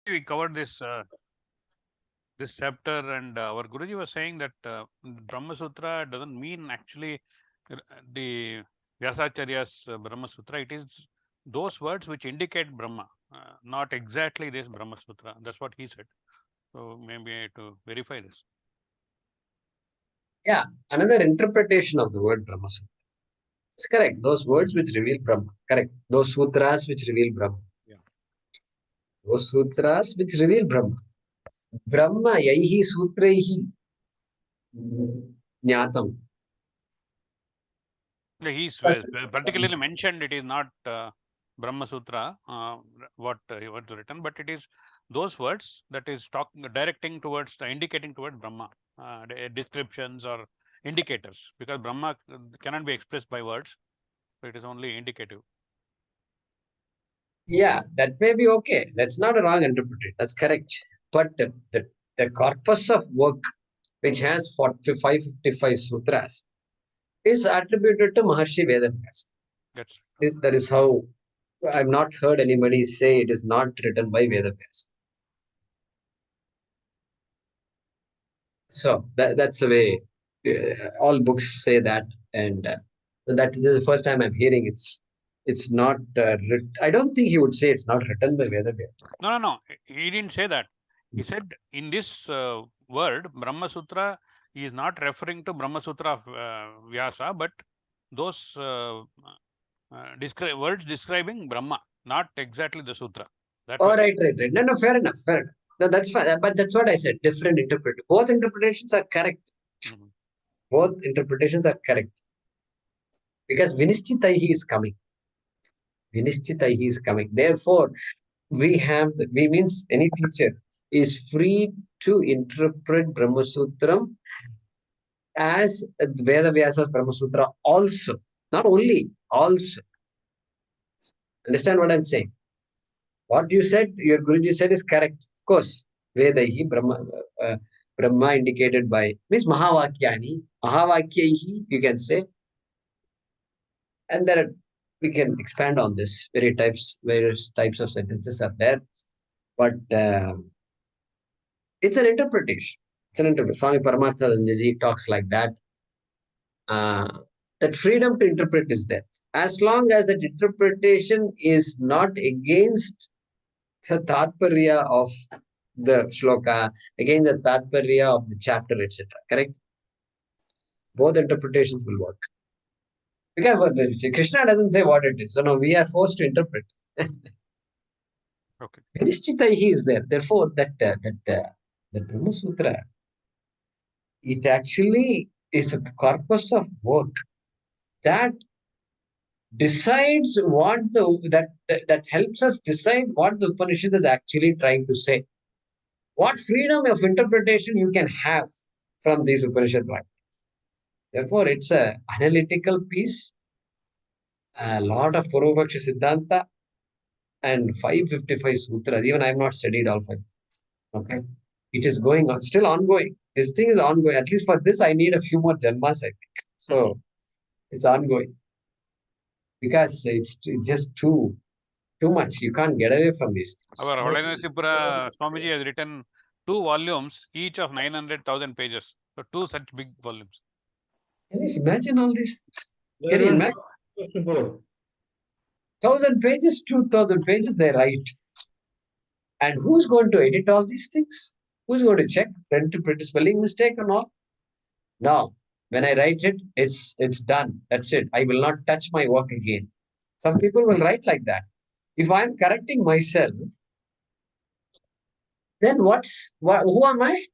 we covered this chapter, and our Guruji was saying that Brahma Sutra doesn't mean actually the Vyasacharya's Brahma Sutra. It is those words which indicate Brahma, not exactly this Brahma Sutra. That's what he said. So maybe to verify this. Yeah, another interpretation of the word Brahma Sutra. It's correct. Those words which reveal Brahma. Correct. Those sutras which reveal Brahma. Yeah. Those sutras which reveal Brahma. Brahma yaihi sutraihi jnatam. He's particularly mentioned it is not Brahma Sutra, what's written, but it is those words that is directing towards, indicating towards Brahma, descriptions or indicators, because Brahma cannot be expressed by words, so it is only indicative. Yeah, that may be okay. That's not a wrong interpretation. That's correct. But the corpus of work, which has 555 sutras, is attributed to Maharshi Vedavyasa. That's That is how I've not heard anybody say it is not written by Vedavyasa. So that's the way all books say that, and this is the first time I'm hearing it's not. I don't think he would say it's not written by Vedavyasa. no. He didn't say that. He said in this word Brahma Sutra, he is not referring to Brahma Sutra of Vyasa, but those words describing Brahma, not exactly the sutra. That Oh, way. right. No, fair enough, fair enough. No, that's fine. But that's what I said. Different interpret. Both interpretations are correct. Mhm. Both interpretations are correct because Vinishchitaihi is coming. Vinishchitaihi is coming. Therefore, we means any teacher is free to interpret Brahma Sutram as Veda Vyasa's Brahma Sutra also. Not only, also. Understand what I'm saying? What you said, your Guruji said is correct. Of course, Vedaihi, Brahma indicated by, means Mahavakyani, Mahavakyaihi, you can say. And there we can expand on this. Various types of sentences are there. But it's an interpretation. It's an interpretation. Swami Paramartha Danjaji talks like that. Uh, that freedom to interpret is there. As long as that interpretation is not against the tatparya of the shloka, against the tatparya of the chapter, etc. Correct? Both interpretations will work. Because Krishna doesn't say what it is. So no, we are forced to interpret. Okay. He is there. Therefore, the Brahma Sutra, it actually is a corpus of work that decides what that helps us decide what the Upanishad is actually trying to say. What freedom of interpretation you can have from these Upanishad writings. Therefore, it's a analytical piece, a lot of Purvapaksha Siddhanta, and 555 sutras. Even I have not studied all five. Okay. It is going on, still ongoing. This thing is ongoing. At least for this, I need a few more janmas, I think. So it's ongoing because it's just too much. You can't get away from these things. Our Holinessipura Swamiji has written 2 volumes, each of 900,000 pages. So 2 such big volumes. Can you imagine all this? They Can you are not imagine? first of all. 1,000 pages, 2,000 pages, they write. And who's going to edit all these things? Who's going to check, print spelling mistake or not? No. When I write it, it's done. That's it. I will not touch my work again. Some people will write like that. If I'm correcting myself, then who am I?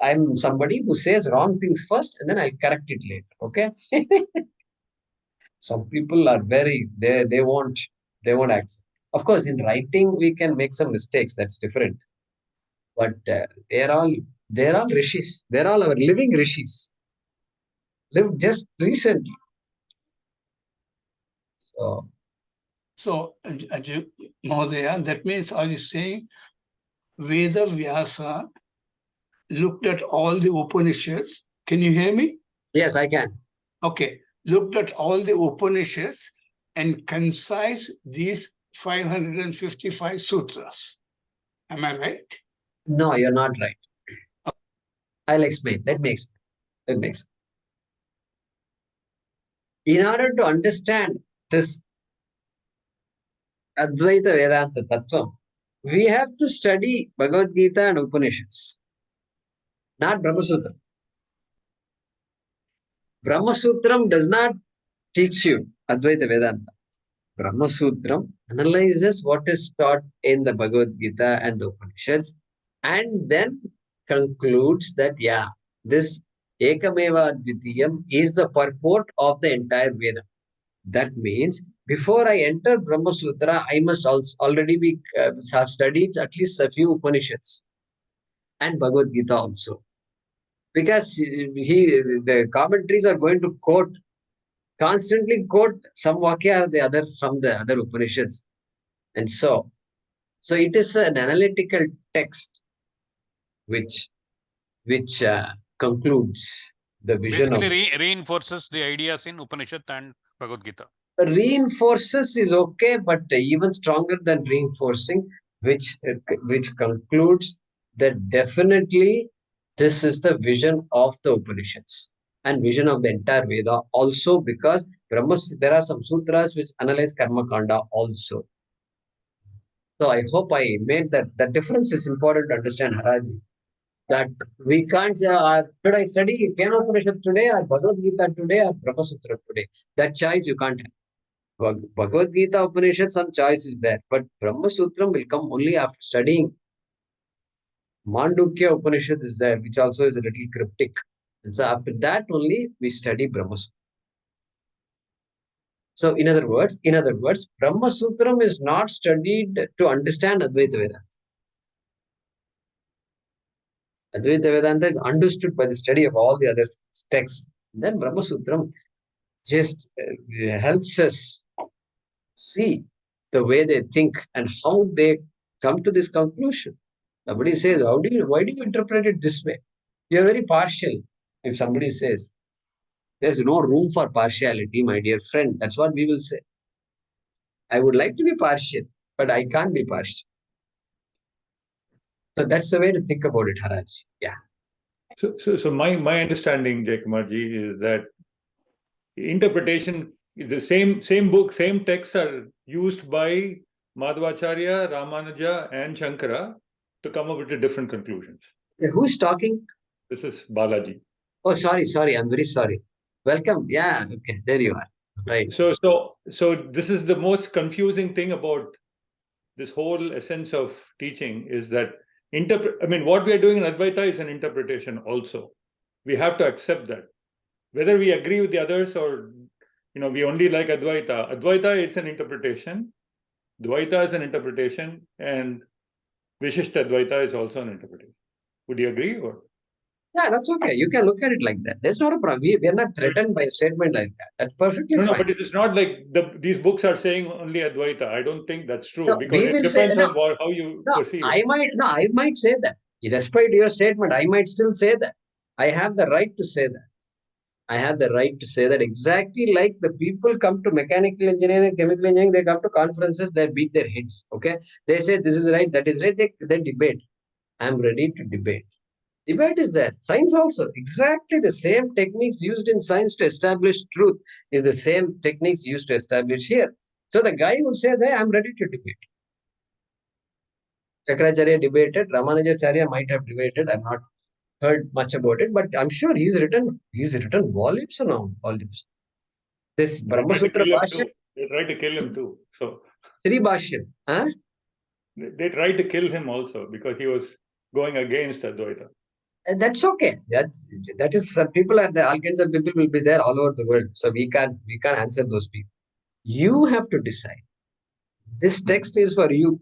I'm somebody who says wrong things first and then I'll correct it later. Okay? Some people are they won't accept. Of course, in writing we can make some mistakes. That's different. But they're all rishis. They're all our living rishis. Lived just recently. So So, Mahodaya, that means, are you saying Veda Vyasa looked at all the Upanishads? Can you hear me? yes, I can. Okay. Looked at all the Upanishads and concise these 555 sutras. Am I right? No, you're not right. I'll explain. Let me explain. In order to understand this Advaita Vedanta Tattva, we have to study Bhagavad Gita and Upanishads, not Brahma Sutra. Brahma Sutram does not teach you Advaita Vedanta. Brahma Sutram analyzes what is taught in the Bhagavad Gita and the Upanishads and then concludes that, yeah, this Ekameva Advitiyam is the purport of the entire Veda. That means before I enter Brahma Sutra, I must also already be have studied at least a few Upanishads and Bhagavad Gita also. Because the commentaries are going to constantly quote some Vakya or the other from the other Upanishads. And so it is an analytical text which concludes the vision of Basically, reinforces the ideas in Upanishad and Bhagavad Gita. reinforces is okay, but even stronger than reinforcing, which concludes that definitely this is the vision of the Upanishads and vision of the entire Veda also, because there are some sutras which analyze karma kanda also. So I hope I made that. The difference is important to understand, Haraji. That we can't say, should I study Kena Upanishad today or Bhagavad Gita today or Brahma Sutra today? That choice you can't have. Bhagavad Gita Upanishad, some choice is there, but Brahma Sutram will come only after studying. Mandukya Upanishad is there, which also is a little cryptic. And so after that only we study Brahma Sutra. So in other words, Brahma Sutram is not studied to understand Advaita Vedanta. Advaita Vedanta is understood by the study of all the other texts. Then Brahma Sutram just helps us see the way they think and how they come to this conclusion. Somebody says, why do you interpret it this way? You're very partial. If somebody says, there's no room for partiality, my dear friend, that's what we will say. I would like to be partial, but I can't be partial. So that's the way to think about it, Haraj. Yeah. So my understanding, Jaykumarji, is that interpretation is the same book, same texts are used by Madhvacharya, Ramanuja, and Shankara to come up with different conclusions. Who's talking? This is Balaji. Oh, sorry. I'm very sorry. Welcome. Yeah. Okay. There you are. Right. So this is the most confusing thing about this whole essence of teaching is that what we are doing in Advaita is an interpretation also. We have to accept that. Whether we agree with the others or we only like Advaita. Advaita is an interpretation. Dvaita is an interpretation, and Vishishta Advaita is also an interpretation. Would you agree? Or Yeah, that's okay. You can look at it like that. There's not a problem. We are not threatened by a statement like that. That's perfectly fine. No, but it is not like these books are saying only Advaita. I don't think that's true, No, because it depends on how you perceive it. I might say that. Despite your statement, I might still say that. I have the right to say that. I have the right to say that, exactly like the people come to mechanical engineering, chemical engineering, they come to conferences, they beat their heads. Okay. They say this is right, that is right, they debate. I'm ready to debate. Debate is there. Science also. Exactly the same techniques used in science to establish truth is the same techniques used to establish here. So the guy who says, hey, I'm ready to debate. Chakracharya debated, Ramanujacharya might have debated. I've not heard much about it, but I'm sure he's written volumes and volumes. This Brahma Sutra Bhashya. They tried to kill him too. So Sri Bhashya. Huh? They tried to kill him also because he was going against Advaita. That's okay. That is, some people are there, all kinds of people will be there all over the world. So we can't answer those people. You have to decide. This text is for you.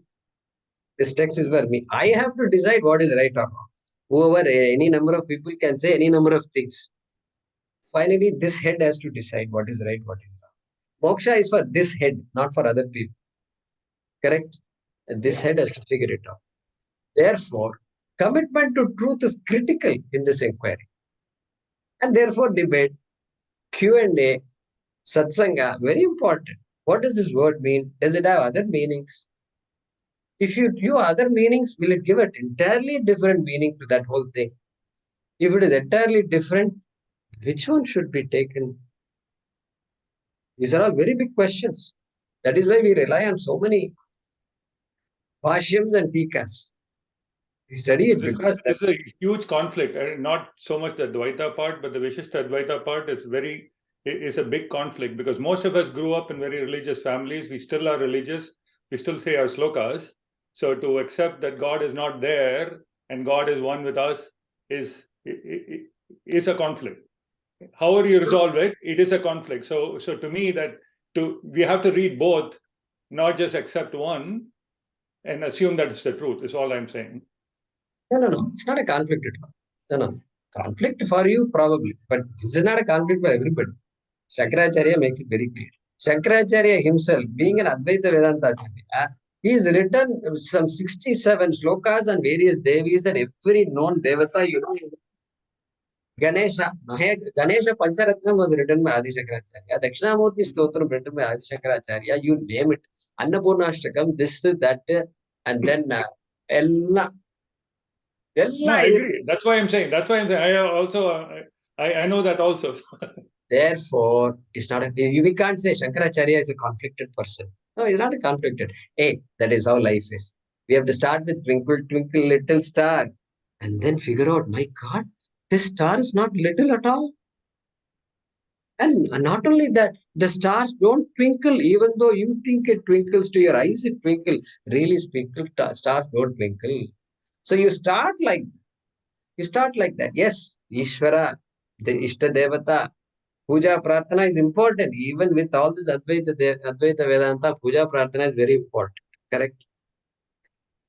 This text is for me. I have to decide what is right or wrong. Whoever, any number of people can say any number of things. Finally, this head has to decide what is right, what is wrong. Moksha is for this head, not for other people. Correct? And this head has to figure it out. Therefore, commitment to truth is critical in this inquiry. And therefore, debate, Q&A, satsanga, very important. What does this word mean? Does it have other meanings? If you give other meanings, will it give an entirely different meaning to that whole thing? If it is entirely different, which one should be taken? These are all very big questions. That is why we rely on so many Bhashyams and Tikas. We study it because This is a huge conflict. Not so much the Dvaita part, but the Vishishta Advaita part is a big conflict, because most of us grew up in very religious families. We still are religious. We still say our slokas. So to accept that God is not there and God is one with us is a conflict. However you resolve it, it is a conflict. So to me, we have to read both, not just accept one and assume that it's the truth. Is all I'm saying. no. It's not a conflict at all. No. Conflict for you, probably. But this is not a conflict for everybody. Shankaracharya makes it very clear. Shankaracharya himself, being an Advaita Vedanta Acharya, he's written some 67 slokas on various devis and every known devata, Ganesha. Ganesha Pancharatnam was written by Adi Shankaracharya. Dakshinamurti Stotram written by Adi Shankaracharya. You name it. Annapurnashtakam, this, that, and then Ella. No, I agree. That's why I'm saying. I also, I know that also. Therefore, it's not we can't say Shankaracharya is a conflicted person. No, he's not a conflicted. Hey, that is how life is. We have to start with twinkle, twinkle, little star, and then figure out, my God, this star is not little at all. And not only that, the stars don't twinkle, even though you think it twinkles to your eyes, it twinkle. Really speaking, stars don't twinkle. So you start like that. Yes, Ishvara, the Ishta Devata, Puja Prarthana is important. Even with all this Advaita Vedanta, Puja Prarthana is very important. Correct?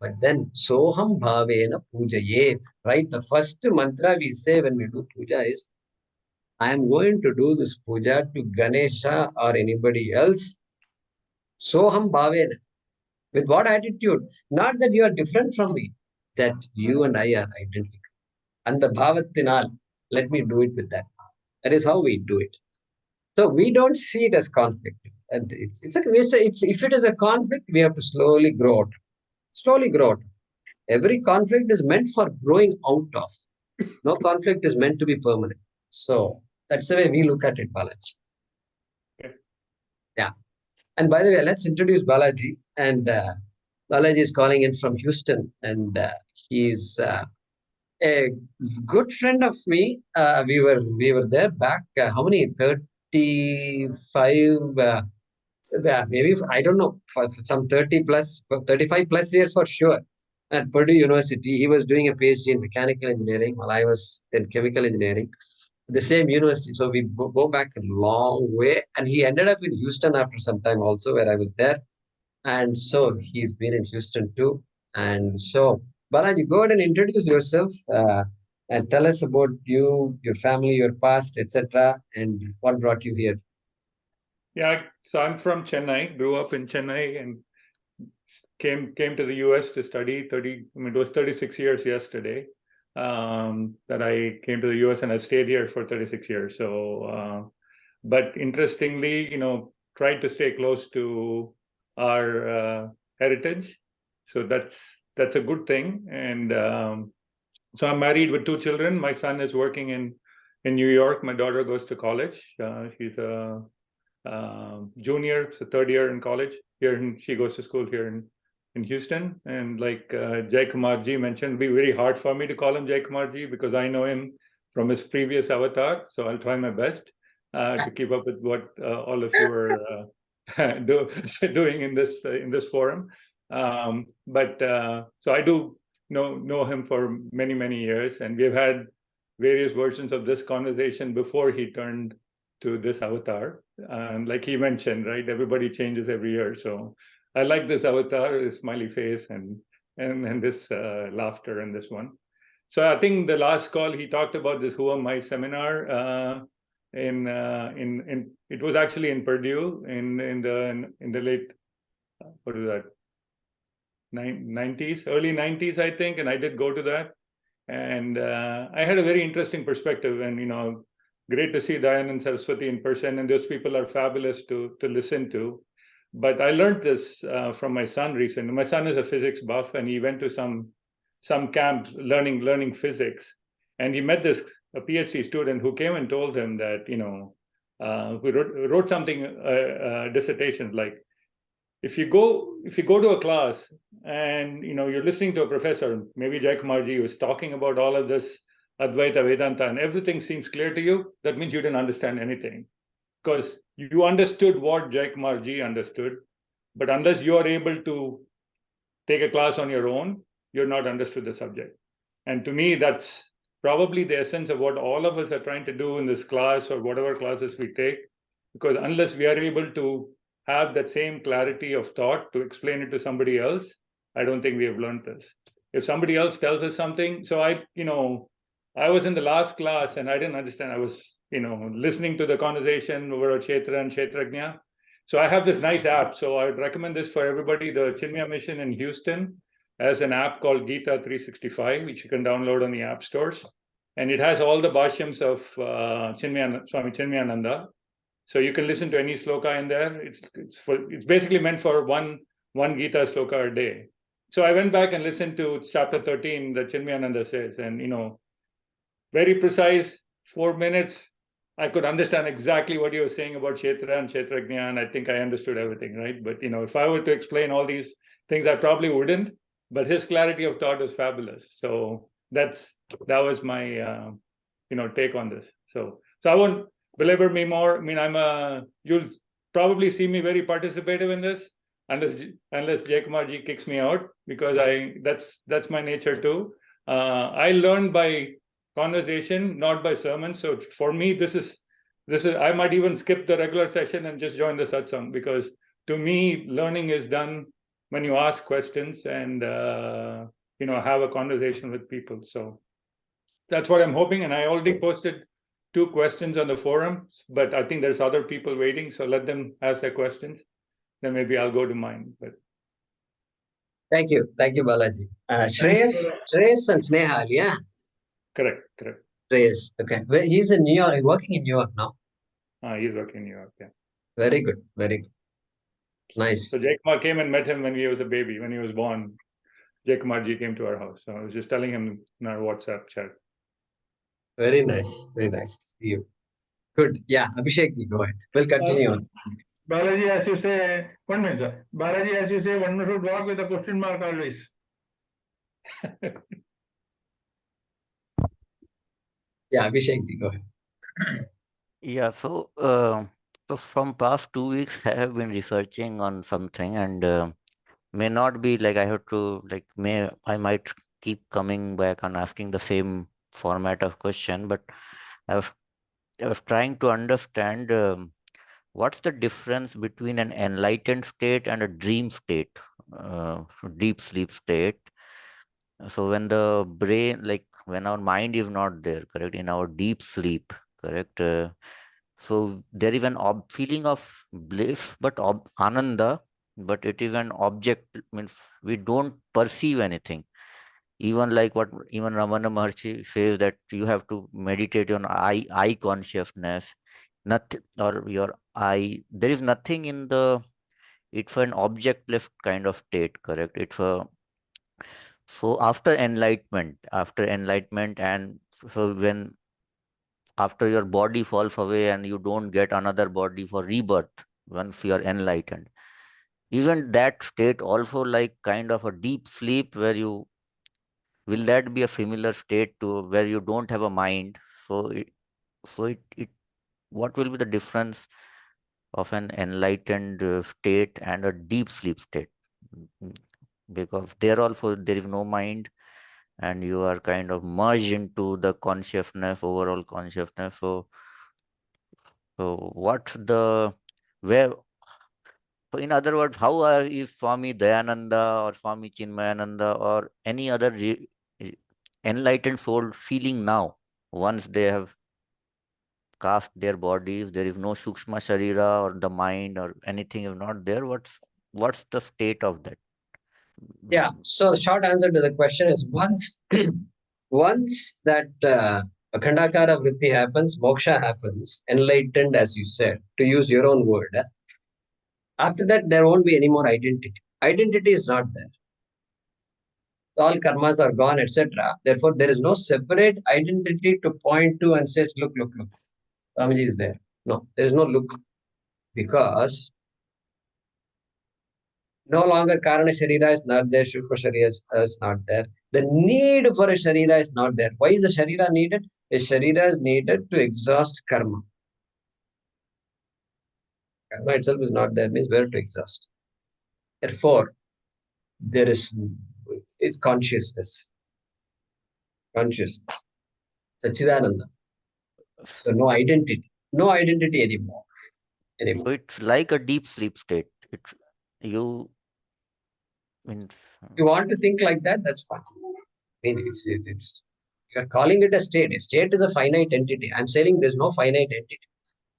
But then, Soham Bhavena Pujayet. Right? The first mantra we say when we do puja is, I am going to do this puja to Ganesha or anybody else. Soham Bhavena. With what attitude? Not that you are different from me, that you and I are identical. And the Bhavattinal, let me do it with that. That is how we do it. So we don't see it as conflict. And if it is a conflict, we have to slowly grow out. Slowly grow out. Every conflict is meant for growing out of. No conflict is meant to be permanent. So that's the way we look at it, Balaji. Yeah. And by the way, let's introduce Balaji. And Balaji is calling in from Houston, and he's a good friend of me. We were there back. How many? 35. Yeah, maybe I don't know, for some 30 plus, 35 plus years for sure. At Purdue University, he was doing a PhD in mechanical engineering while I was in chemical engineering. The same university. So we go back a long way. And he ended up in Houston after some time also, where I was there. And so he's been in Houston too. And so, Balaji, go ahead and introduce yourself and tell us about you, your family, your past, etc., and what brought you here. Yeah, so I'm from Chennai, grew up in Chennai, and came to the US to study. It was 36 years yesterday that I came to the US, and I stayed here for 36 years. So, but interestingly, tried to stay close to our heritage. So that's a good thing. And so I'm married with 2 children. My son is working in New York. My daughter goes to college. She's a junior, so 3rd year in college here, and she goes to school here in Houston. And like Jai Kumar ji mentioned, it'll be very hard for me to call him Jai Kumar ji because I know him from his previous avatar. So I'll try my best to keep up with what all of you are doing in this forum. But so I do know him for many years, and we've had various versions of this conversation before he turned to this avatar. And like he mentioned, right, everybody changes every year. So I like this avatar, this smiley face, and this laughter in this one. So I think the last call he talked about this Who Am I seminar in it was actually in Purdue in the late, what is that, 90s, early 90s, I think, and I did go to that. And I had a very interesting perspective, and great to see Dayan and Saraswati in person, and those people are fabulous to listen to. But I learned this from my son recently. My son is a physics buff, and he went to some camps learning physics, and he met a PhD student who came and told him that we wrote something dissertation like, if you go to a class and you're listening to a professor, maybe Jaykumarji, who's talking about all of this Advaita Vedanta, and everything seems clear to you, that means you didn't understand anything, because you understood what Jaykumarji understood, but unless you are able to take a class on your own, you're not understood the subject. And to me, that's probably the essence of what all of us are trying to do in this class or whatever classes we take, because unless we are able to have that same clarity of thought to explain it to somebody else, I don't think we have learned this. If somebody else tells us something, so I was in the last class and I didn't understand. I was, listening to the conversation over Kshetra and Kshetrajna. So I have this nice app. So I would recommend this for everybody. The Chinmaya Mission in Houston has an app called Gita 365, which you can download on the app stores. And it has all the bhashyams of Swami Chinmayananda. So you can listen to any sloka in there. It's basically meant for one Gita sloka a day. So I went back and listened to chapter 13 that Chinmayananda says, and very precise, 4 minutes. I could understand exactly what he was saying about Kshetra and Kshetrajna, and I think I understood everything, right? But if I were to explain all these things, I probably wouldn't. But his clarity of thought was fabulous. So that was my take on this. So I won't belabor me more. I mean, you'll probably see me very participative in this, unless Jaykumarji kicks me out, because that's my nature too. I learned by conversation, not by sermon. So for me, this is I might even skip the regular session and just join the satsang, because to me, learning is done when you ask questions and have a conversation with people. So that's what I'm hoping. And I already posted 2 questions on the forum, but I think there's other people waiting, so let them ask their questions. Then maybe I'll go to mine. But Thank you, Balaji. Shreyas and Snehal, yeah. Correct. Shreyas, okay. Well, he's in New York. He's working in New York now. He's working in New York. Yeah. Very good. Nice. So Jaykumar came and met him when he was a baby, when he was born. Jaykumarji came to our house. So I was just telling him in our WhatsApp chat. Very nice to see you. Good. Yeah, Abhishek ji, go ahead. We'll continue on. Balaji, as you say, 1 minute, sir. Balaji, as you say, one should walk with a question mark always. Yeah, Abhishek ji, go ahead. Yeah, so from past 2 weeks, I have been researching on something, and may not be like I have to I might keep coming back and asking the same format of question, but I was trying to understand what's the difference between an enlightened state and a dream state, deep sleep state. So when the brain, when our mind is not there, correct, in our deep sleep, correct. So there is an feeling of bliss, but ananda, but it is an object. Means we don't perceive anything. Even like what even Ramana Maharshi says, that you have to meditate on eye consciousness, not or your eye. There is nothing in the. It's an objectless kind of state, correct? So after enlightenment, and so when after your body falls away and you don't get another body for rebirth once you are enlightened, even that state also like kind of a deep sleep where will that be a similar state to where you don't have a mind? So what will be the difference of an enlightened state and a deep sleep state? Because there also there is no mind, and you are kind of merged into the consciousness, overall consciousness. So what's the where? So in other words, how is Swami Dayananda or Swami Chinmayananda or any other enlightened soul feeling now once they have cast their bodies? There is no Sukshma Sharira or the mind or anything is not there. What's the state of that? Yeah. So short answer to the question is once that Akhandakara Vritti happens, moksha happens, enlightened, as you said, to use your own word, After that, there won't be any more identity. Identity is not there. All karmas are gone, etc. Therefore, there is no separate identity to point to and say, look, look, look. Swamiji is there. No, there is no look. Because no longer Karana Sharira is not there, Shukra Sharira is not there. The need for a Sharira is not there. Why is the Sharira needed? A Sharira is needed to exhaust karma. Karma itself is not there, means where to exhaust. Therefore, there is consciousness. Consciousness. Sachidananda. So no identity. No identity anymore. So it's like a deep sleep state. It's you means You want to think like that, that's fine. I mean, it's you're calling it a state. A state is a finite entity. I'm saying there's no finite entity.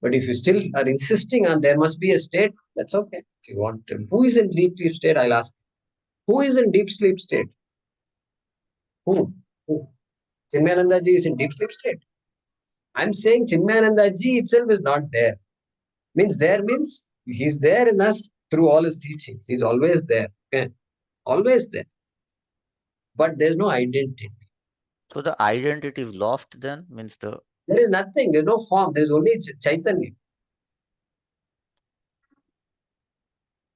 But if you still are insisting on there must be a state, that's okay. If you want to. Who is in deep sleep state? I'll ask. Who is in deep sleep state? Who? Chinmayananda ji is in deep sleep state. I'm saying Chinmayananda ji itself is not there. Means there means he's there in us through all his teachings. He's always there. Okay? Always there. But there's no identity. so the identity is lost then, means the There is nothing. There's no form. There's only Chaitanya.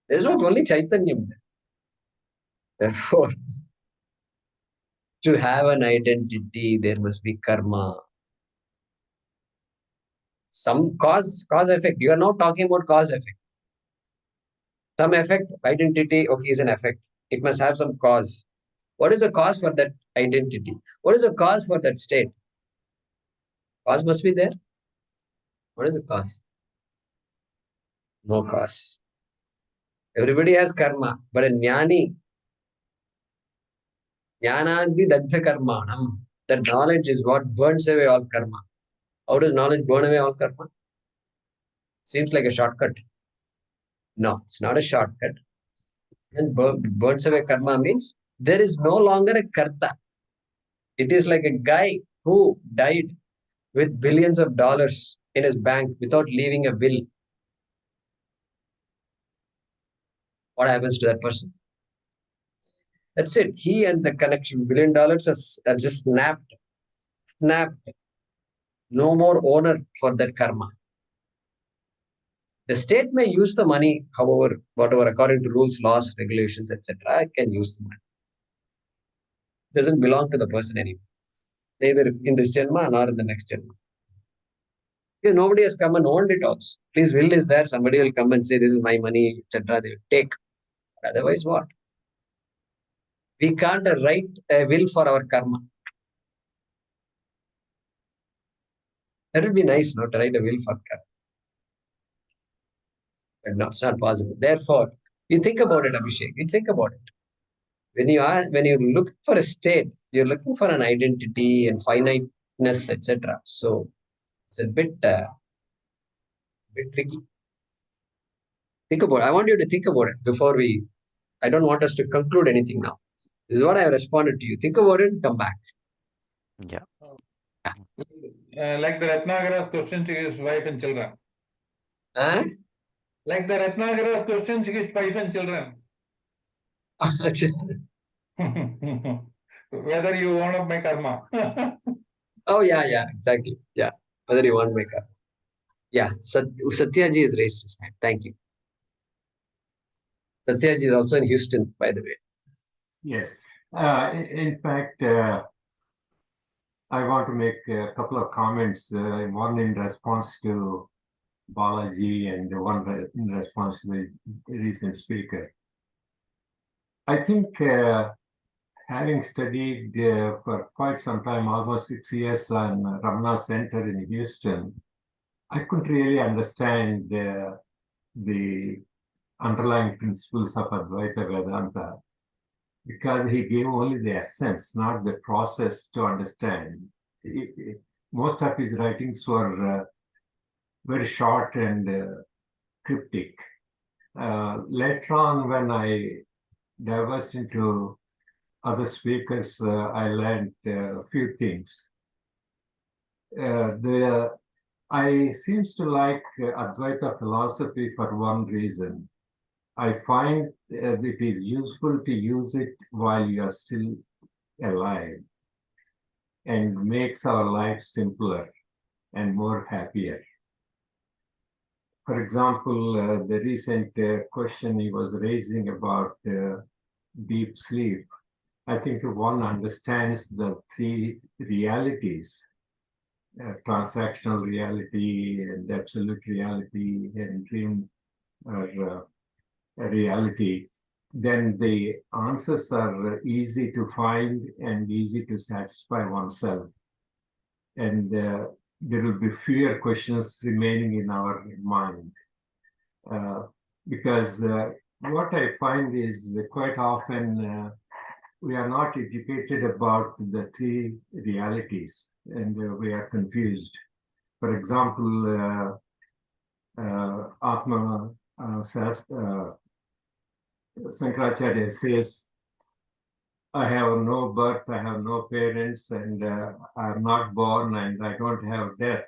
There's not only Chaitanya there. Therefore, to have an identity, there must be karma. Some cause effect. You are not talking about cause effect. Some effect, identity, okay, is an effect. It must have some cause. What is the cause for that identity? What is the cause for that state? Cause must be there. What is the cause? No cause. Everybody has karma, but a jnani, jnanadi dagdha karmanam. That knowledge is what burns away all karma. How does knowledge burn away all karma? Seems like a shortcut. No, it's not a shortcut. And burns away karma means there is no longer a karta. It is like a guy who died with billions of dollars in his bank without leaving a will. What happens to that person? That's it. He and the connection, $1 billion are just snapped. Snapped. No more owner for that karma. The state may use the money, however, whatever, according to rules, laws, regulations, etc., can use the money. It doesn't belong to the person anymore. Neither in this janma nor in the next janma. Because nobody has come and owned it also. Please, will is there, somebody will come and say, this is my money, etc. They will take. Otherwise, what? We can't write a will for our karma. That would be nice, not to write a will for karma. But no, it's not possible. Therefore, you think about it, Abhishek. You think about it. When you look for a state, you're looking for an identity and finiteness, etc. So it's a bit tricky. Think about it. I want you to think about it before we. I don't want us to conclude anything now. This is what I have responded to you. Think about it and come back. yeah. Like the Ratnagara's question to his wife and children. Huh? Like the Ratnagara's question to his wife and children. Whether you own up my karma. Oh, yeah, exactly. Yeah. Whether you want my karma. Yeah, Satyaji has raised his hand. Thank you. Satyaji is also in Houston, by the way. Yes. In fact, I want to make a couple of comments, one in response to Balaji and one in response to the recent speaker. I think having studied for quite some time, almost 6 years on Ramana Center in Houston, I couldn't really understand the underlying principles of Advaita Vedanta, because he gave only the essence, not the process to understand. Most of his writings were very short and cryptic. Later on, when I diverged into other speakers, I learned a few things. I seems to like Advaita philosophy for one reason. I find it is useful to use it while you are still alive, and makes our life simpler and more happier. For example, the recent question he was raising about deep sleep, I think if one understands the three realities, transactional reality and absolute reality and dream reality, then the answers are easy to find and easy to satisfy oneself. And there will be fewer questions remaining in our mind. Because what I find is quite often we are not educated about the three realities, and we are confused. For example, Atma Sankaracharya says, I have no birth, I have no parents, and I am not born, and I don't have death.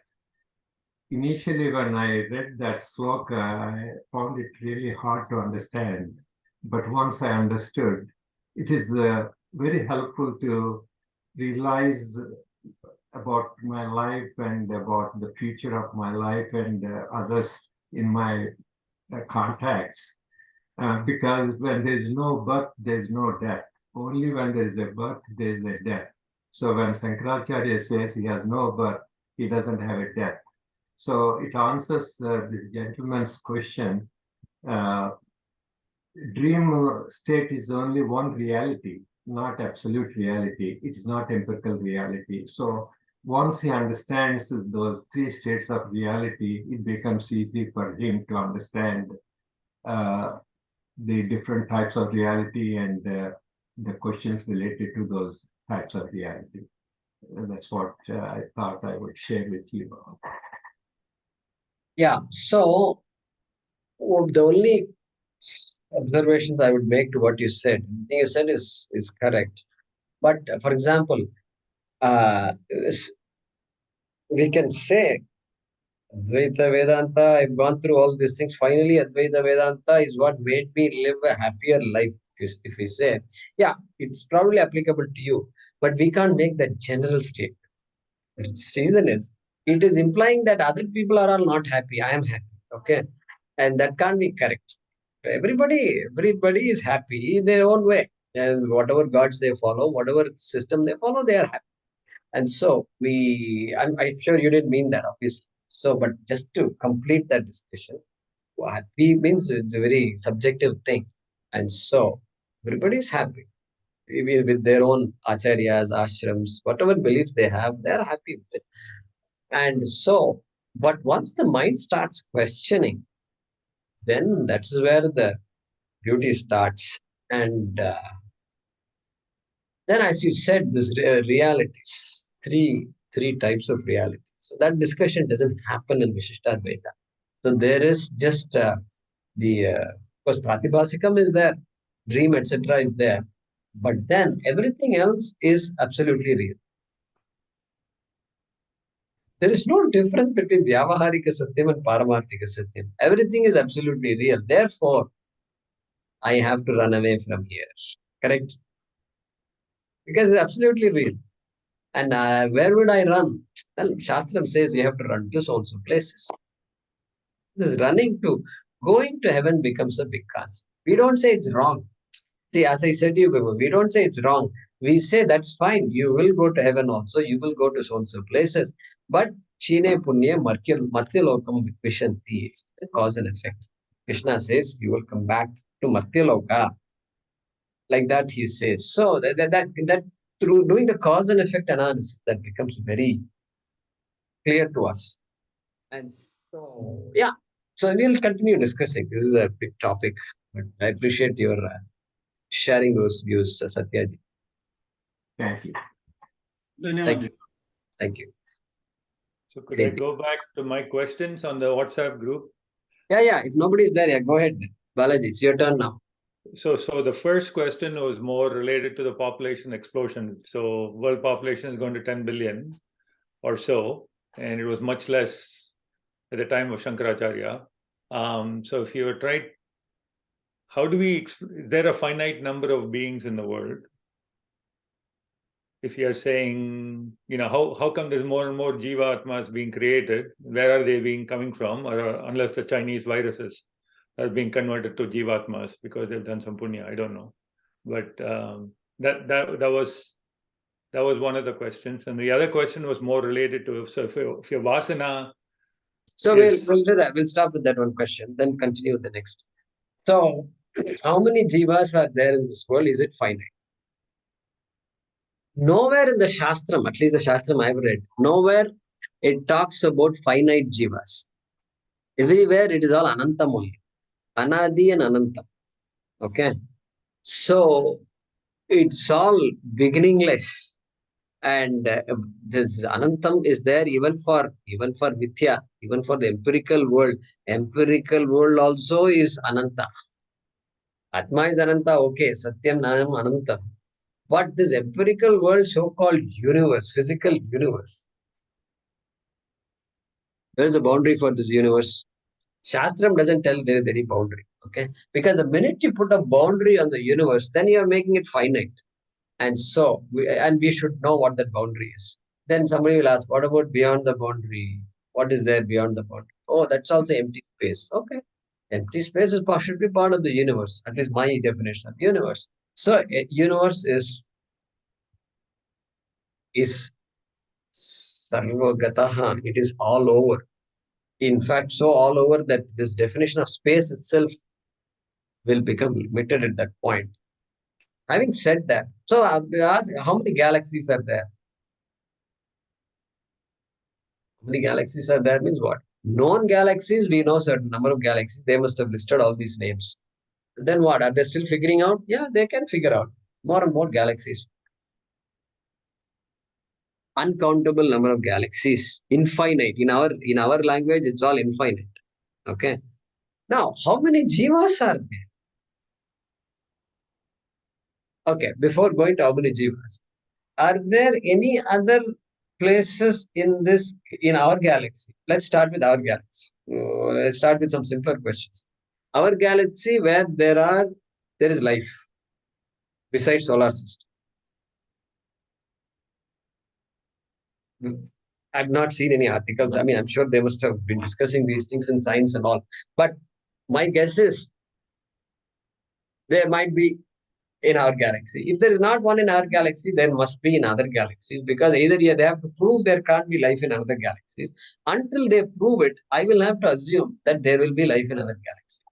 Initially, when I read that sloka, I found it really hard to understand. But once I understood, it is very helpful to realize about my life and about the future of my life and others in my contacts. Because when there is no birth, there is no death. Only when there is a birth, there is a death. So when Sankaracharya says he has no birth, he doesn't have a death. So it answers the gentleman's question. Dream state is only one reality, not absolute reality. It is not empirical reality. So once he understands those three states of reality, it becomes easy for him to understand the different types of reality and the questions related to those types of reality. And that's what I thought I would share with you. Yeah. So the only observations I would make to what you said, everything you said is correct. But for example, we can say Advaita Vedanta, I've gone through all these things. Finally, Advaita Vedanta is what made me live a happier life. If we say, yeah, it's probably applicable to you, but we can't make that general statement. The reason is, it is implying that other people are all not happy. I am happy. Okay. And that can't be correct. Everybody is happy in their own way. And whatever gods they follow, whatever system they follow, they are happy. And so I'm sure you didn't mean that, obviously. So, but just to complete that discussion, happy means it's a very subjective thing. And so everybody is happy. Even with their own acharyas, ashrams, whatever beliefs they have, they're happy with it. And so, but once the mind starts questioning, then that's where the beauty starts. And then, as you said, this realities, three types of reality. So that discussion doesn't happen in Vishishtadvaita. So there is just because Pratibhasikam is there, dream, etc. is there, but then everything else is absolutely real. There is no difference between Vyavaharika Satyam and Paramarthika Satyam. Everything is absolutely real. Therefore, I have to run away from here. Correct? Because it's absolutely real. And where would I run? Well, Shastram says you have to run to so and so places. This running to going to heaven becomes a big concept. We don't say it's wrong. See, as I said to you before, we don't say it's wrong. We say that's fine. You will go to heaven also. You will go to so and so places. But Shine Punya Martyalokam Vishanti. It's the cause and effect. Krishna says you will come back to Martyaloka. Like that he says. So that through doing the cause and effect analysis, that becomes very clear to us. And so, yeah. So we'll continue discussing. This is a big topic, but I appreciate your sharing those views, Satyaji. Thank you. Thank you. Thank you. So could I go back to my questions on the WhatsApp group? Yeah. If nobody's there, yeah, go ahead. Balaji, it's your turn now. So the first question was more related to the population explosion. So world population is going to 10 billion or so, and it was much less at the time of Shankaracharya. So if you were how do we, is there a finite number of beings in the world? If you are saying, how come there's more and more Jiva Atmas being created? Where are they being coming from? Or unless the Chinese viruses are being converted to Jiva Atmas because they've done some punya, I don't know. But that was one of the questions. And the other question was more related to, so if your vasana. So we'll do that. We'll stop with that one question, then continue with the next. So, how many jivas are there in this world? Is it finite? Nowhere in the Shastram, at least the Shastram I've read, nowhere it talks about finite jivas. Everywhere it is all Anantam only. Anadi and Anantam. Okay. So, it's all beginningless. And this Anantam is there even for Mithya, even for the empirical world. Empirical world also is Ananta. Atma is Ananta, okay. Satyam Nanam Anantam. But this empirical world, so-called universe, physical universe, there is a boundary for this universe. Shastram doesn't tell there is any boundary, okay? Because the minute you put a boundary on the universe, then you are making it finite. And so, we should know what that boundary is. Then somebody will ask, what about beyond the boundary? What is there beyond the boundary? Oh, that's also empty space. Okay. Empty space should be part of the universe. At least my definition of universe. So, universe is sarvagataha. It is all over. In fact, so all over that this definition of space itself will become limited at that point. Having said that, so ask how many galaxies are there? How many galaxies are there means what? Known galaxies, we know certain number of galaxies. They must have listed all these names. Then what? Are they still figuring out? Yeah, they can figure out more and more galaxies. Uncountable number of galaxies, infinite. In our language, it's all infinite. Okay. Now, how many jivas are there? Okay, before going to how many jivas, are there any other places in our galaxy? Let's start with our galaxy. Let's start with some simpler questions. Our galaxy where there is life besides solar system. I've not seen any articles. I mean, I'm sure they must have been discussing these things in science and all. But my guess is there might be in our galaxy. If there is not one in our galaxy, there must be in other galaxies, because either they have to prove there can't be life in other galaxies. Until they prove it, I will have to assume that there will be life in other galaxies.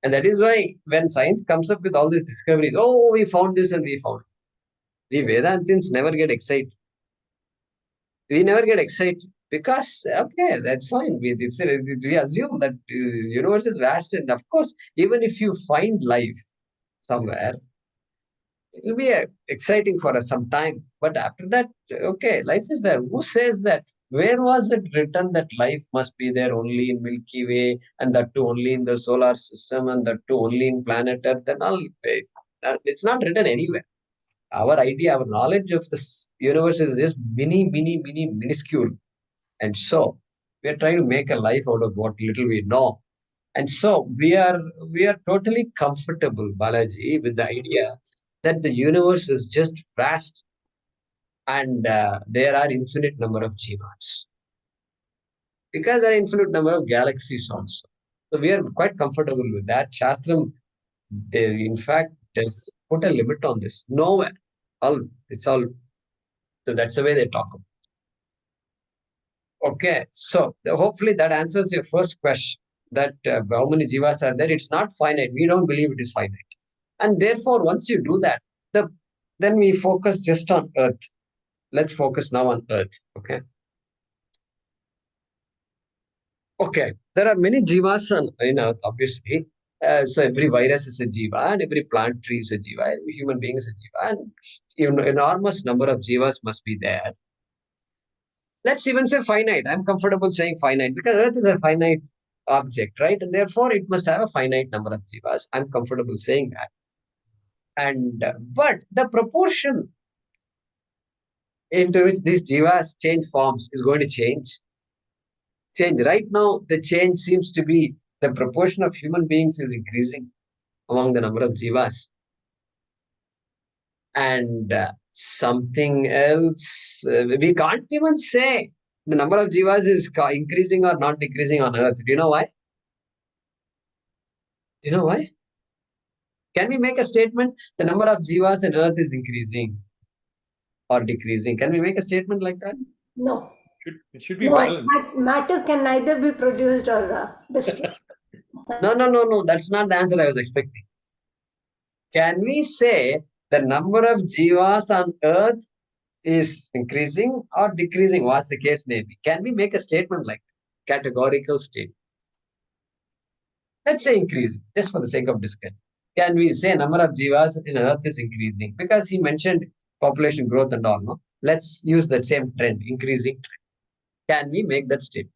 And that is why when science comes up with all these discoveries, oh, we found this and we found it. We Vedantins never get excited. We never get excited because, okay, that's fine. We assume that universe is vast, and of course, even if you find life somewhere, it will be exciting for some time. But after that, okay, life is there. Who says that? Where was it written that life must be there only in Milky Way, and that too only in the solar system, and that too only in planet Earth? And all, it's not written anywhere. Our idea, our knowledge of this universe is just minuscule. And so we are trying to make a life out of what little we know. And so we are totally comfortable, Balaji, with the idea that the universe is just vast and there are infinite number of jivas. Because there are infinite number of galaxies also. So we are quite comfortable with that. Shastram, in fact, does put a limit on this. Nowhere. It's all. So that's the way they talk about. Okay, so hopefully that answers your first question, that how many jivas are there. It's not finite. We don't believe it is finite. And therefore, once you do that, then we focus just on Earth. Let's focus now on Earth. Okay. Okay, there are many jivas in Earth, obviously. So every virus is a jiva, and every plant tree is a jiva, every human being is a jiva, and enormous number of jivas must be there. Let's even say finite. I'm comfortable saying finite because Earth is a finite object, right? And therefore, it must have a finite number of jivas. I'm comfortable saying that. And but the proportion into which these jivas change forms is going to change. Right now, the change seems to be the proportion of human beings is increasing. among the number of jivas. And something else, we can't even say the number of jivas is increasing or not decreasing on earth. Do you know why? Do you know why? Can we make a statement the number of jivas in earth is increasing or decreasing? Can we make a statement like that? No. It should be No, balanced. matter can neither be produced or destroyed. No. That's not the answer I was expecting. Can we say the number of jivas on earth is increasing or decreasing? What's the case may be? Can we make a statement like that? Categorical statement? Let's say increasing, just for the sake of discussion. Can we say number of jivas in earth is increasing? Because he mentioned population growth and all, no? Let's use that same trend, increasing trend. Can we make that statement?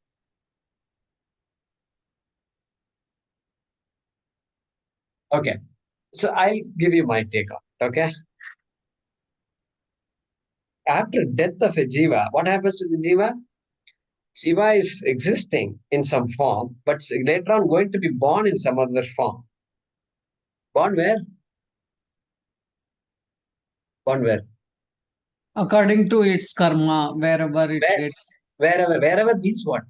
Okay. So I'll give you my take on it, okay? After death of a jiva, what happens to the jiva? Jiva is existing in some form, but later on going to be born in some other form. Born where? Born where? According to its karma, wherever it Where? gets. Wherever means what?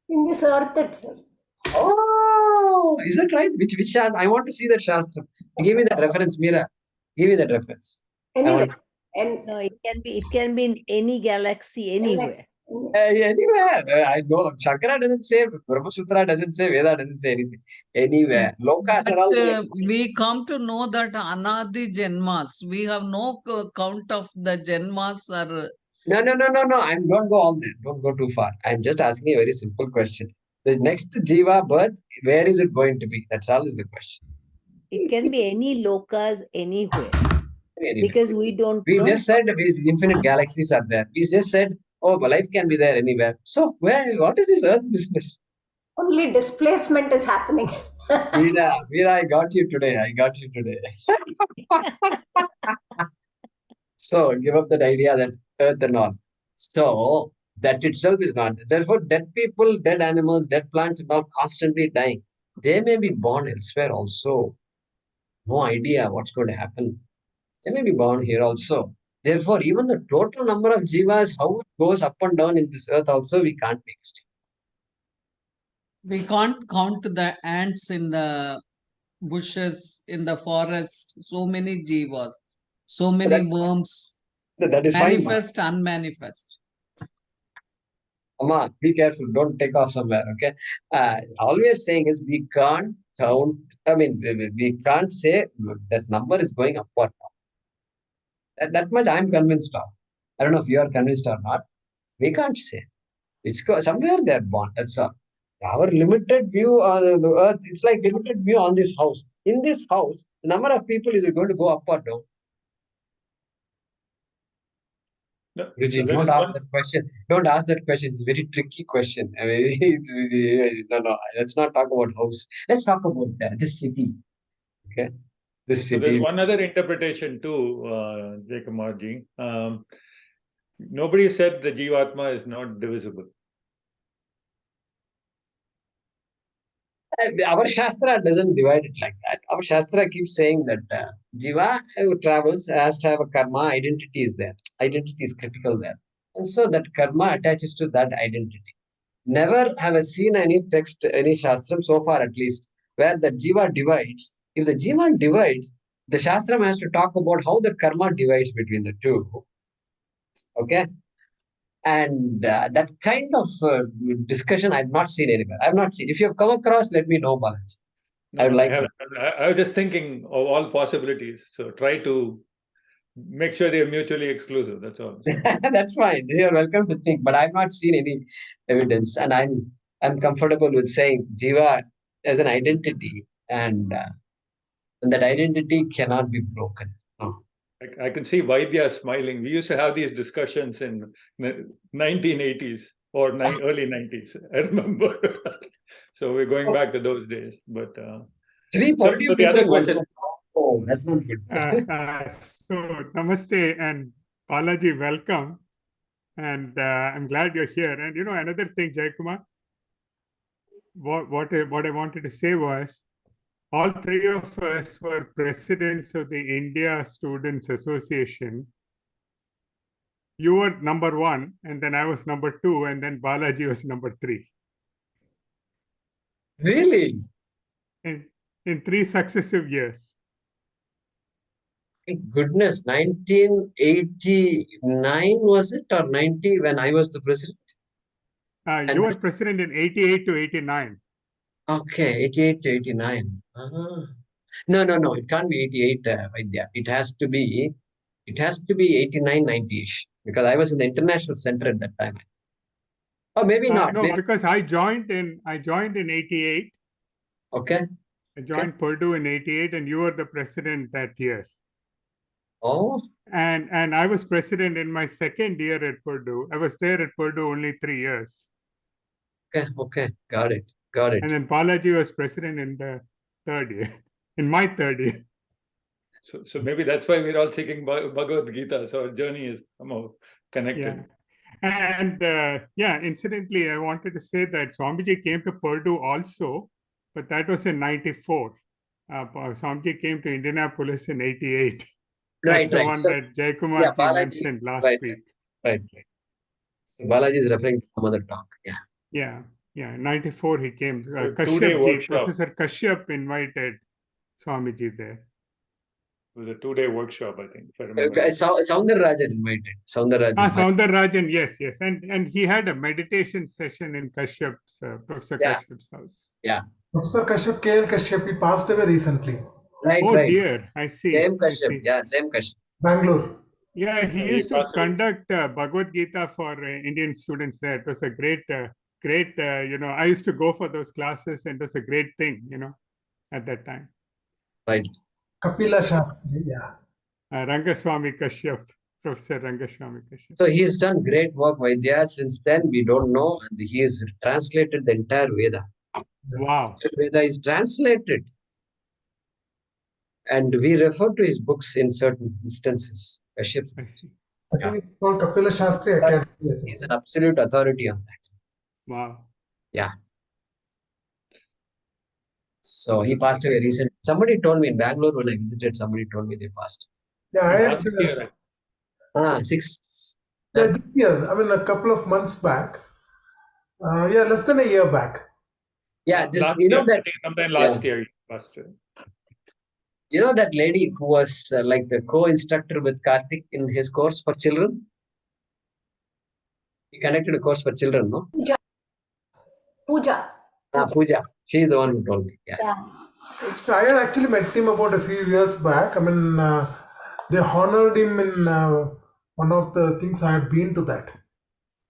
In this earth itself. Oh, is that right? Which Shastra? I want to see that Shastra. Give me that reference, Meera. Give me that reference. Anyway, No, it can be in any galaxy, anywhere. Anywhere. I know Shankara doesn't say, Brahma Sutra doesn't say, Veda doesn't say anything. Anywhere. Lokas are all But we come to know that Anadi Janmas, we have no count of the Janmas or. No. Don't go all there. Don't go too far. I'm just asking a very simple question. The next Jiva birth, where is it going to be? That's all is the question. It can be any lokas, anywhere. Anyway, Because we don't we know. just said infinite galaxies are there. We just said, oh, but life can be there anywhere. So what is this earth business? only displacement is happening. Veera, I got you today. So give up that idea that earth and all. So that itself is not. Therefore, dead people, dead animals, dead plants are now constantly dying. They may be born elsewhere also. No idea what's going to happen. They may be born here also. Therefore, even the total number of jivas, how it goes up and down in this earth also, we can't make it. We can't count the ants in the bushes, in the forest, so many jivas, so many worms, That is fine. manifest, unmanifest. Amma, be careful. Don't take off somewhere, okay? All we are saying is we can't count. I mean, we can't say that number is going up or down. That much I'm convinced of. I don't know if you are convinced or not. We can't say. It's somewhere they're born. That's all. Our limited view on the earth, it's like limited view on this house. In this house, the number of people is going to go up or down? No, Ruchi, so don't ask that question. Don't ask that question. It's a very tricky question. I mean, no. Let's not talk about house. Let's talk about this city. Okay, this So there's city. one other interpretation too, Jaykumarji. Nobody said the Jivatma is not divisible. Our Shastra doesn't divide it like that. Our Shastra keeps saying that Jiva travels, has to have a karma, identity is there. Identity is critical there. And so that karma attaches to that identity. Never have I seen any text, any Shastram so far at least, where the Jiva divides. If the Jiva divides, the Shastram has to talk about how the karma divides between the two. Okay? And that kind of discussion I've not seen anywhere. I've not seen. If you have come across, let me know, Balaji. No, I would like I was just thinking of all possibilities. So try to make sure they're mutually exclusive. That's all. That's fine. You're welcome to think, but I've not seen any evidence, and I'm comfortable with saying Jiva as an identity, and that identity cannot be broken. No. I can see Vaidya smiling. We used to have these discussions in 1980s or early 90s. I remember. So we're going back to those days. But So the other question. Oh, that's not good. So namaste and Balaji, welcome. And I'm glad you're here. And another thing, Jaykumar, what I wanted to say was all three of us were presidents of the India Students Association. You were number 1, and then I was number 2, and then Balaji was number 3. Really? In 3 successive years. Goodness, 1989 was it, or 90 when I was the president? You were president in 88 to 89. Okay, 88 to 89. No, it can't be 88, Vaidya. It has to be 89, 90-ish, because I was in the international center at that time. Or maybe not. No, maybe. because I joined in 88. Okay. I joined Purdue in 88, and you were the president that year. Oh. And I was president in my second year at Purdue. I was there at Purdue only 3 years. Okay, got it. And then Balaji was president in the third year, in my third year. So maybe that's why we're all seeking Bhagavad Gita. So our journey is somehow connected. Yeah. And incidentally, I wanted to say that Swamiji came to Purdue also, but that was in 94. Swamiji came to Indianapolis in 88. That's the one that Jayakumar mentioned last week. Right. So Balaji is referring to some other talk. Yeah. 94 he came. Two-day workshop. Professor Kashyap invited Swamiji there. It was a 2-day workshop, I think, if I remember. Soundararajan invited. Soundararajan, yes. And he had a meditation session in Kashyap's, Professor Kashyap's house. Yeah. Professor Kashyap, K.L. Kashyap, he passed away recently. Right. Dear, I see. Same Kashyap. Yeah, same Kashyap. Bangalore. Yeah, he used to conduct Bhagavad Gita for Indian students there. It was a great, I used to go for those classes, and it was a great thing, at that time. Right. Kapila Shastri, yeah. Rangaswamy Kashyap, Professor Rangaswamy Kashyap. So he has done great work, Vaidya. Since then, we don't know. And he has translated the entire Veda. Wow. The Veda is translated. And we refer to his books in certain instances. Kashyap. I see. I think it's called Kapila Shastri Academy. He's an absolute authority on that. Wow. Yeah. So he passed away recently. Somebody told me in Bangalore when I visited, somebody told me they passed. Yeah, I had, this year, I mean, a couple of months back. Less than a year back. Yeah, sometime last year. You know that lady who was like the co-instructor with Karthik in his course for children? He conducted a course for children, no? Pooja. Pooja. She's the one who told me. Yeah. I had actually met him about a few years back. I mean, they honored him in one of the things. I had been to that.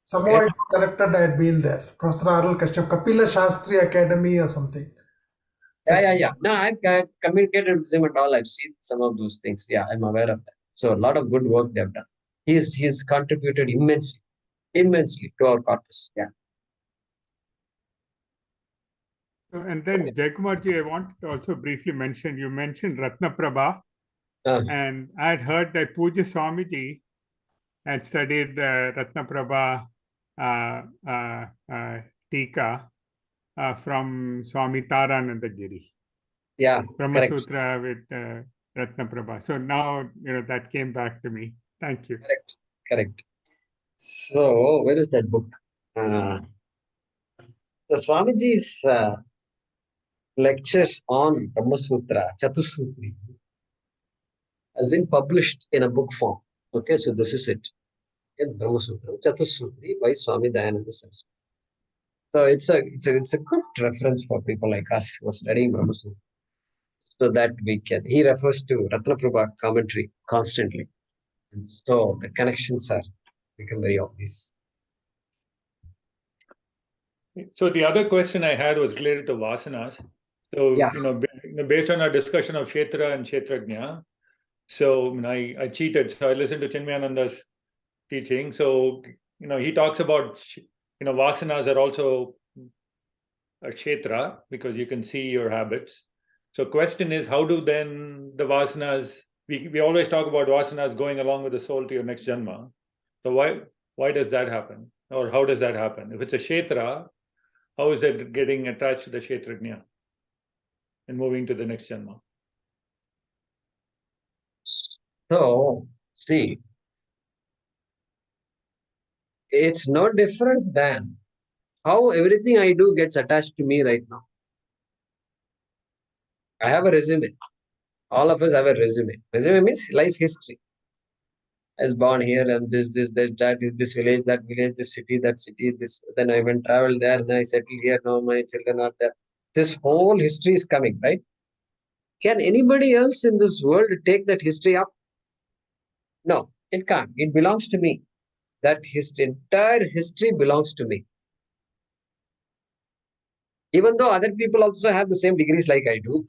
Somehow I collected I had been there. Professor R.L. Kashyap, Kapila Shastri Academy or something. Yeah. No, I've communicated with him at all. I've seen some of those things. Yeah, I'm aware of that. So a lot of good work they've done. He's contributed immensely to our corpus. Yeah. And then Jayakumarji, I wanted to also briefly mention, you mentioned Ratna Prabha, and I had heard that Puja Swamiji had studied Ratna Prabha Tika from Swami Taranandagiri. Yeah, Brahma Sutra with Ratna Prabha. So now, that came back to me. Thank you. Correct. So, where is that book? So Swamiji's lectures on Brahma Sutra, Chatussutri, has been published in a book form. Okay, so this is it. In Brahma Sutra, Chatussutri by Swami Dayananda Saraswati. So it's a good reference for people like us who are studying Brahma Sutra. So that he refers to Ratna Prabha commentary constantly. And so the connections become very obvious. So the other question I had was related to vasanas. So, based on our discussion of Kshetra and Kshetrajna, so I cheated. So I listened to Chinmayananda's teaching. So, he talks about, vasanas are also a Kshetra because you can see your habits. So question is, how do then the vasanas, we always talk about vasanas going along with the soul to your next janma. So why does that happen? Or how does that happen? If it's a Kshetra, how is it getting attached to the Kshetrajna? and moving to the next Janma. So, see, it's no different than how everything I do gets attached to me right now. I have a resume. All of us have a resume. Resume means life history. I was born here and this, that, this village, this city, this. Then I went travel there, and I settled here. Now my children are there. This whole history is coming, right? Can anybody else in this world take that history up? No, it can't. It belongs to me. That his entire history belongs to me. Even though other people also have the same degrees like I do,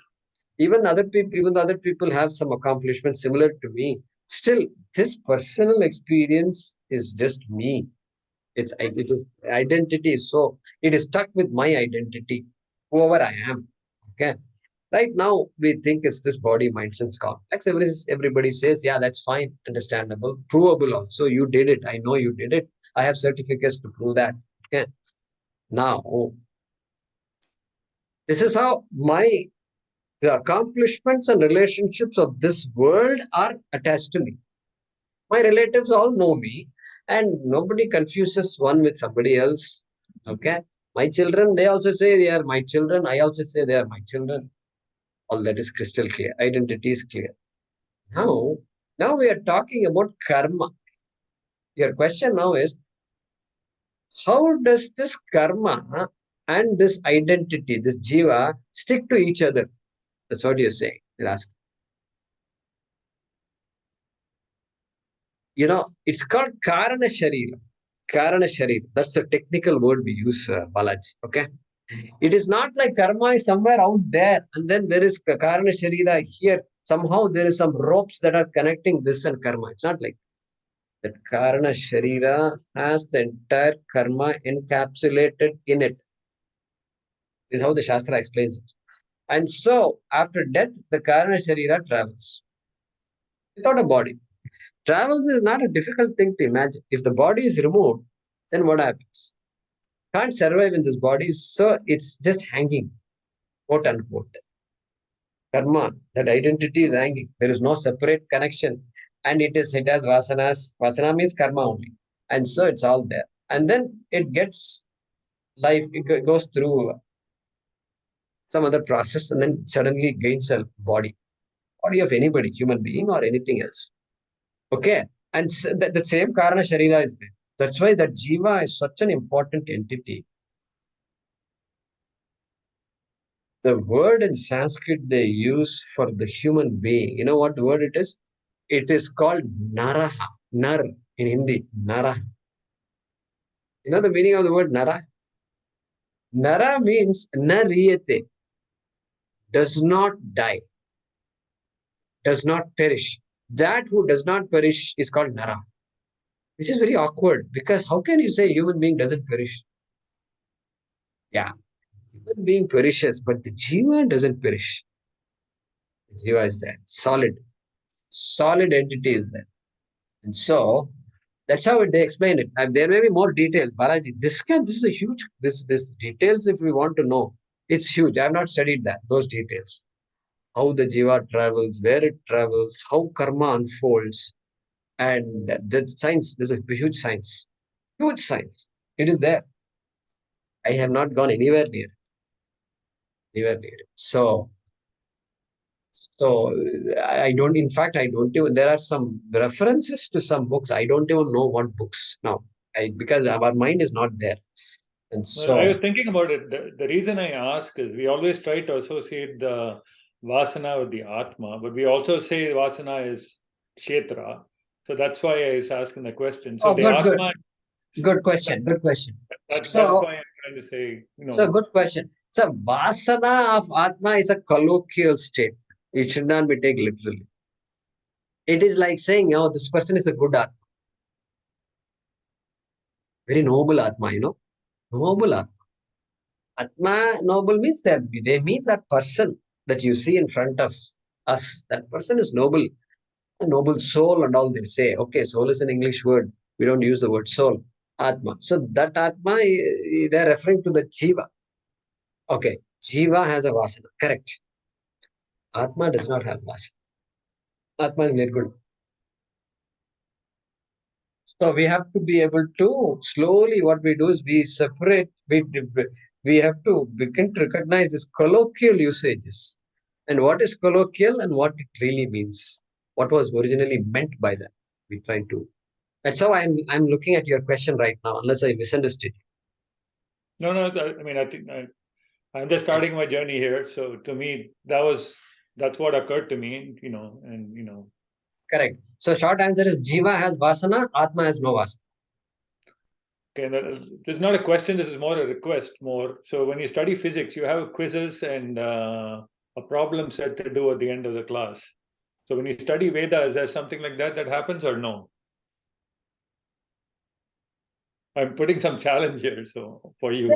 even though other people have some accomplishments similar to me, still this personal experience is just me. It is identity. So it is stuck with my identity, whoever I am. Okay. Right now we think it's this body, mind, sense complex. Everybody says, yeah, that's fine, understandable, provable also. You did it. I know you did it. I have certificates to prove that. Okay. Now, this is how the accomplishments and relationships of this world are attached to me. My relatives all know me, and nobody confuses one with somebody else. Okay. My children, they also say they are my children. I also say they are my children. All that is crystal clear. Identity is clear. Now we are talking about karma. Your question now is, how does this karma and this identity, this jiva, stick to each other? That's what you're saying. You're asking. It's called Karana Sharira. Karana Sharira. That's the technical word we use, Balaji. Okay. It is not like karma is somewhere out there and then there is Karana Sharira here. Somehow there is some ropes that are connecting this and karma. It's not like that. Karana Sharira has the entire karma encapsulated in it. This is how the Shastra explains it. And so, after death, the Karana Sharira travels without a body. Travels is not a difficult thing to imagine. If the body is removed, then what happens? Can't survive in this body, so it's just hanging, quote unquote. Karma, that identity is hanging. There is no separate connection. And it has vasanas. Vasana means karma only. And so it's all there. And then it gets life, it goes through some other process and then suddenly gains a body of anybody, human being or anything else. Okay. And so the same Karana Sharira is there. That's why that Jiva is such an important entity. The word in Sanskrit they use for the human being, you know what word it is? It is called Naraha. Nar in Hindi. Naraha. You know the meaning of the word Nara? Nara means nariyate. Does not die. Does not perish. That who does not perish is called Nara. Which is very awkward because how can you say a human being doesn't perish? Yeah, human being perishes, but the Jiva doesn't perish. The Jiva is there, solid entity is there. And so that's how they explain it. And there may be more details. Balaji, this is a huge, this details if we want to know, it's huge. I have not studied those details. How the Jiva travels, where it travels, how karma unfolds. And the science, there's a huge science. Huge science. It is there. I have not gone anywhere near it. So I don't, in fact, I don't even, there are some references to some books. I don't even know what books now, because our mind is not there. And so I was thinking about it. The reason I ask is we always try to associate the Vasana with the Atma, but we also say Vasana is Kshetra. So that's why I was asking the question. So the Atma. Good question. That's why I'm trying to say, So good question. So Vasana of Atma is a colloquial state. It should not be taken literally. It is like saying, oh, this person is a good Atma. Very noble Atma, Noble Atma. Atma, noble means that they mean that person that you see in front of us. That person is noble. A noble soul and all they say. Okay, soul is an English word. We don't use the word soul. Atma. So that Atma, they're referring to the Jiva. Okay, Jiva has a Vasana. Correct. Atma does not have vasana. Atma is nirguna. So we have to be able to slowly, what we do is we separate, we have to begin to recognize these colloquial usages and what is colloquial and what it really means, what was originally meant by that. We try to. That's how I'm looking at your question right now, unless I misunderstood you. No, I mean, I think I'm just starting my journey here. So to me, that's what occurred to me, and. Correct. So short answer is Jiva has vasana, Atma has no vasana. Okay, this is not a question, this is more a request more. So when you study physics, you have quizzes and a problem set to do at the end of the class. So when you study Veda, is there something like that happens or no? I'm putting some challenge here, so for you.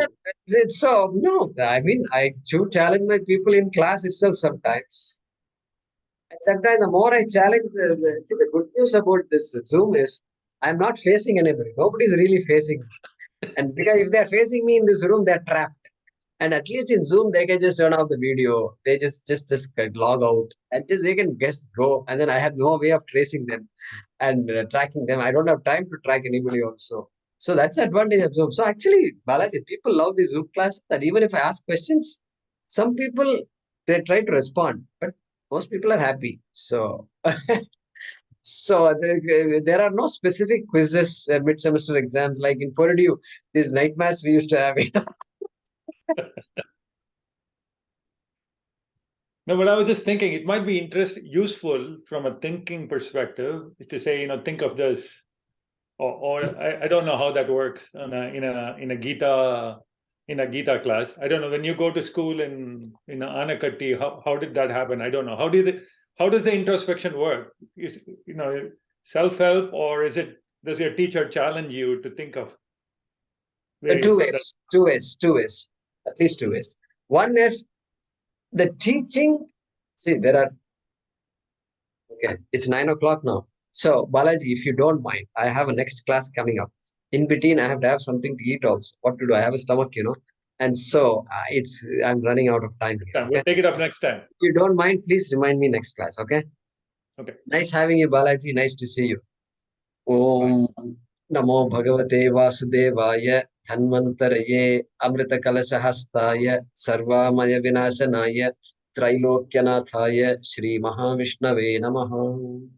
So no, I mean I do challenge my people in class itself sometimes. And sometimes the more I challenge, see, the good news about this Zoom is I'm not facing anybody. Nobody's really facing me. And because if they're facing me in this room, they're trapped. And at least in Zoom, they can just turn off the video. They just log out and just they can just go. And then I have no way of tracing them and tracking them. I don't have time to track anybody also. So that's the advantage of Zoom. So actually, Balaji, people love the Zoom class that even if I ask questions, some people they try to respond, but most people are happy. So so there are no specific quizzes, mid-semester exams like in Purdue. These nightmares we used to have. No, but I was just thinking it might be useful from a thinking perspective to say, think of this, or I don't know how that works in a Gita class. I don't know when you go to school in Anakatti, how did that happen? I don't know. How does the introspection work? Self-help, or does your teacher challenge you to think of Two ways, at least two ways. One is the teaching. See, there are. Okay, it's 9 o'clock now. So, Balaji, if you don't mind, I have a next class coming up. In between, I have to have something to eat also. What to do? I have a stomach, and so I'm running out of time here. We'll take it up next time. If you don't mind, please remind me next class. Okay. Okay. Nice having you, Balaji. Nice to see you. Om Namo Bhagavate Vasudevaya Dhanvantarye Amrita Kalasahastaya Sarvamaya Vinashanaya Trilokyanathaya Shri Mahavishnave Namaha.